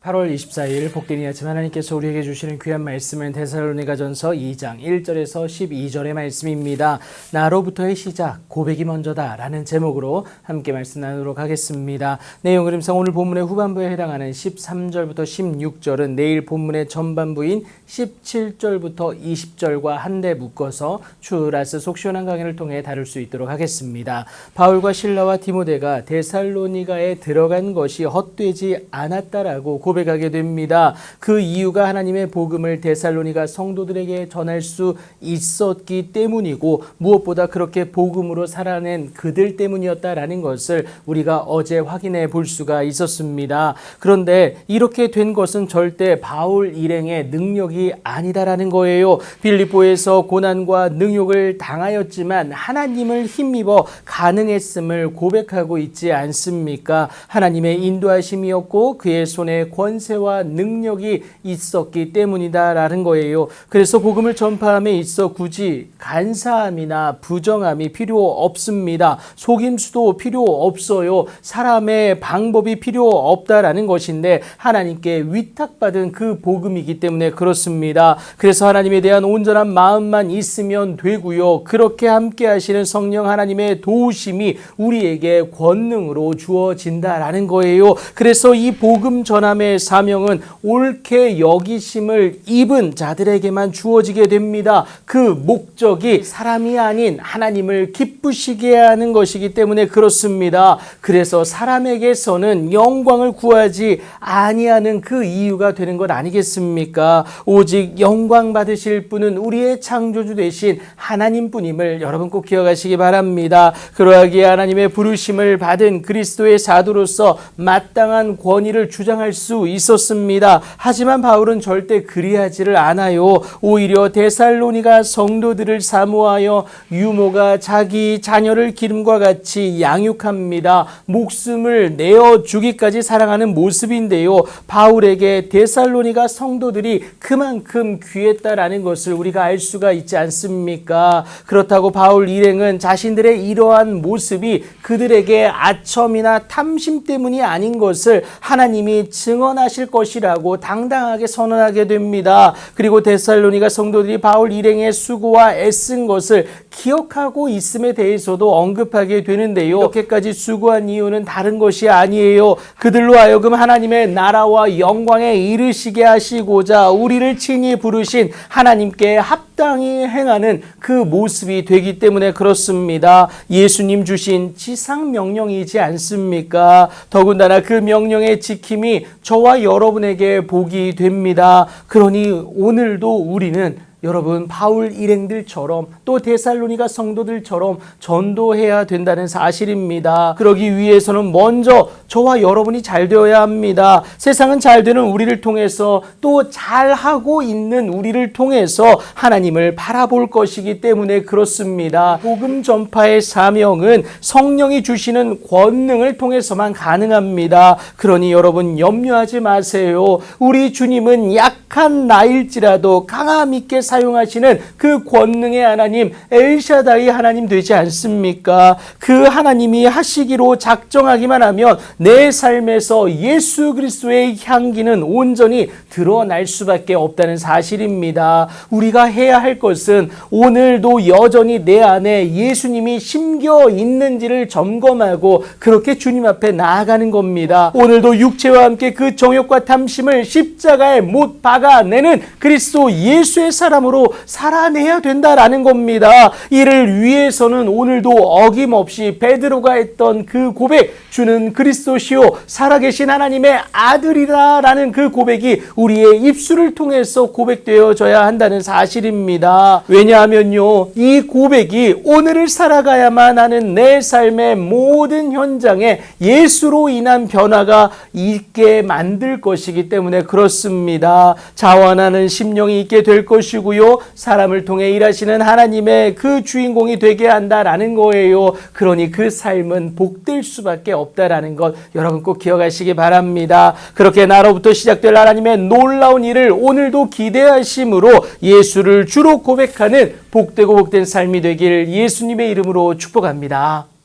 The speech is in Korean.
8월 24일 복된 아침 하나님께서 우리에게 주시는 귀한 말씀은 데살로니가전서 2장 1절에서 12절의 말씀입니다. 나로부터의 시작, 고백이 먼저다 라는 제목으로 함께 말씀 나누도록 하겠습니다. 내용 그림상 오늘 본문의 후반부에 해당하는 13절부터 16절은 내일 본문의 전반부인 17절부터 20절과 한데 묶어서 추라스 속 시원한 강의를 통해 다룰 수 있도록 하겠습니다. 바울과 실라와 디모데가 데살로니가에 들어간 것이 헛되지 않았다라고 고백하게 됩니다. 그 이유가 하나님의 복음을 데살로니가 성도들에게 전할 수 있었기 때문이고 무엇보다 그렇게 복음으로 살아낸 그들 때문이었다라는 것을 우리가 어제 확인해 볼 수가 있었습니다. 그런데 이렇게 된 것은 절대 바울 일행의 능력이 아니다라는 거예요. 빌립보에서 고난과 능욕을 당하였지만 하나님을 힘입어 가능했음을 고백하고 있지 않습니까? 하나님의 인도하심이었고 그의 손에 권세와 능력이 있었기 때문이다라는 거예요. 그래서 복음을 전파함에 있어 굳이 간사함이나 부정함이 필요 없습니다. 속임수도 필요 없어요. 사람의 방법이 필요 없다라는 것인데 하나님께 위탁받은 그 복음이기 때문에 그렇습니다. 그래서 하나님에 대한 온전한 마음만 있으면 되고요. 그렇게 함께 하시는 성령 하나님의 도우심이 우리에게 권능으로 주어진다라는 거예요. 그래서 이 복음 전함의 사명은 옳게 여기심을 입은 자들에게만 주어지게 됩니다. 그 목적이 사람이 아닌 하나님을 기쁘시게 하는 것이기 때문에 그렇습니다. 그래서 사람에게서는 영광을 구하지 아니하는 그 이유가 되는 것 아니겠습니까? 오직 영광 받으실 분은 우리의 창조주 되신 하나님뿐임을 여러분 꼭 기억하시기 바랍니다. 그러하기에 하나님의 부르심을 받은 그리스도의 사도로서 마땅한 권위를 주장할 수 있었습니다. 하지만 바울은 절대 그리하지를 않아요. 오히려 데살로니가 성도들을 사모하여 유모가 자기 자녀를 기름과 같이 양육합니다. 목숨을 내어주기까지 사랑하는 모습인데요. 바울에게 데살로니가 성도들이 그만큼 귀했다라는 것을 우리가 알 수가 있지 않습니까? 그렇다고 바울 일행은 자신들의 이러한 모습이 그들에게 아첨이나 탐심 때문이 아닌 것을 하나님이 증언하실 것이라고 당당하게 선언하게 됩니다. 그리고 데살로니가 성도들이 바울 일행의 수고와 애쓴 것을 기억하고 있음에 대해서도 언급하게 되는데요. 이렇게까지 수고한 이유는 다른 것이 아니에요. 그들로 하여금 하나님의 나라와 영광에 이르시게 하시고자 우리를 친히 부르신 하나님께 합당히 행하는 그 모습이 되기 때문에 그렇습니다. 예수님 주신 지상 명령이지 않습니까? 더군다나 그 명령의 지킴이 저와 여러분에게 복이 됩니다. 그러니 오늘도 우리는 여러분 바울 일행들처럼 또 데살로니가 성도들처럼 전도해야 된다는 사실입니다. 그러기 위해서는 먼저 저와 여러분이 잘 되어야 합니다. 세상은 잘 되는 우리를 통해서 또 잘하고 있는 우리를 통해서 하나님을 바라볼 것이기 때문에 그렇습니다. 복음 전파의 사명은 성령이 주시는 권능을 통해서만 가능합니다. 그러니 여러분 염려하지 마세요. 우리 주님은 약한 나일지라도 강함 있게 사용하시는 그 권능의 하나님 엘샤다이 하나님 되지 않습니까? 그 하나님이 하시기로 작정하기만 하면 내 삶에서 예수 그리스도의 향기는 온전히 드러날 수밖에 없다는 사실입니다. 우리가 해야 할 것은 오늘도 여전히 내 안에 예수님이 심겨 있는지를 점검하고 그렇게 주님 앞에 나아가는 겁니다. 오늘도 육체와 함께 그 정욕과 탐심을 십자가에 못 박아내는 그리스도 예수의 사람으로 살아내야 된다라는 겁니다. 이를 위해서는 오늘도 어김없이 베드로가 했던 그 고백, 주는 그리스도시요 살아계신 하나님의 아들이라라는 그 고백이 우리의 입술을 통해서 고백되어져야 한다는 사실입니다. 왜냐하면요, 이 고백이 오늘을 살아가야만 하는 내 삶의 모든 현장에 예수로 인한 변화가 있게 만들 것이기 때문에 그렇습니다. 자원하는 심령이 있게 될 것이고요. 사람을 통해 일하시는 하나님의 그 주인공이 되게 한다라는 거예요. 그러니 그 삶은 복될 수밖에 없다라는 것 여러분 꼭 기억하시기 바랍니다. 그렇게 나로부터 시작될 하나님의 놀라운 일을 오늘도 기대하심으로 예수를 주로 고백하는 복되고 복된 삶이 되길 예수님의 이름으로 축복합니다.